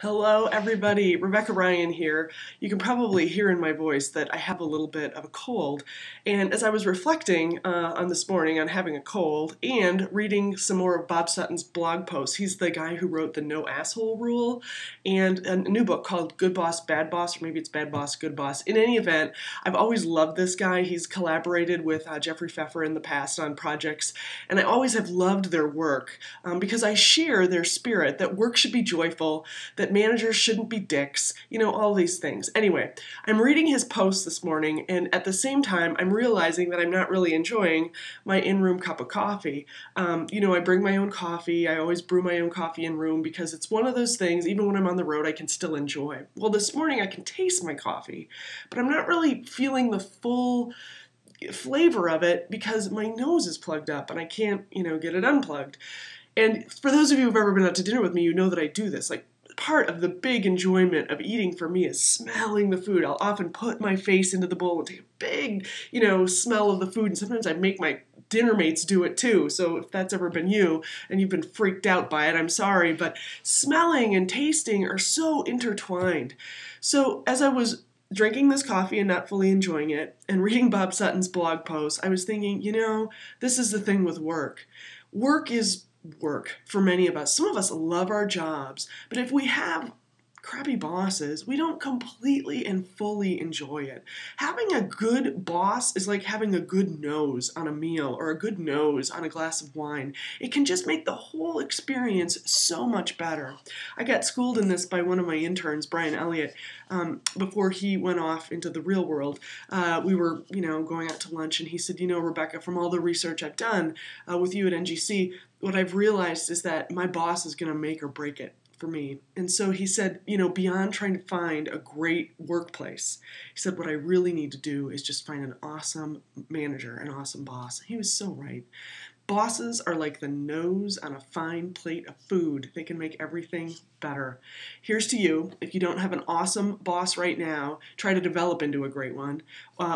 Hello, everybody. Rebecca Ryan here. You can probably hear in my voice that I have a little bit of a cold. And as I was reflecting on this morning on having a cold and reading some more of Bob Sutton's blog posts, he's the guy who wrote the No Asshole Rule and a new book called Good Boss, Bad Boss, or maybe it's Bad Boss, Good Boss. In any event, I've always loved this guy. He's collaborated with Jeffrey Pfeffer in the past on projects, and I always have loved their work because I share their spirit that work should be joyful, that managers shouldn't be dicks, all these things. Anyway, I'm reading his post this morning, and at the same time, I'm realizing that I'm not really enjoying my in-room cup of coffee. I bring my own coffee. I always brew my own coffee in-room because it's one of those things, even when I'm on the road, I can still enjoy. Well, this morning I can taste my coffee, but I'm not really feeling the full flavor of it because my nose is plugged up and I can't, get it unplugged. And for those of you who've ever been out to dinner with me, you know that I do this. Part of the big enjoyment of eating for me is smelling the food. I'll often put my face into the bowl and take a big, smell of the food. And sometimes I make my dinner mates do it too. So if that's ever been you and you've been freaked out by it, I'm sorry. But smelling and tasting are so intertwined. So as I was drinking this coffee and not fully enjoying it and reading Bob Sutton's blog post, I was thinking, this is the thing with work. Work is work for many of us. Some of us love our jobs, but if we have crappy bosses, we don't completely and fully enjoy it. Having a good boss is like having a good nose on a meal or a good nose on a glass of wine. It can just make the whole experience so much better. I got schooled in this by one of my interns, Brian Elliott, before he went off into the real world. We were, going out to lunch, and he said, Rebecca, from all the research I've done with you at NGC, what I've realized is that my boss is going to make or break it for me. And so he said, beyond trying to find a great workplace, he said, what I really need to do is just find an awesome manager, an awesome boss. He was so right. Bosses are like the nose on a fine plate of food. They can make everything better. Here's to you. If you don't have an awesome boss right now, try to develop into a great one,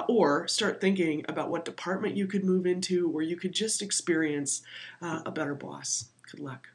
or start thinking about what department you could move into where you could just experience a better boss. Good luck.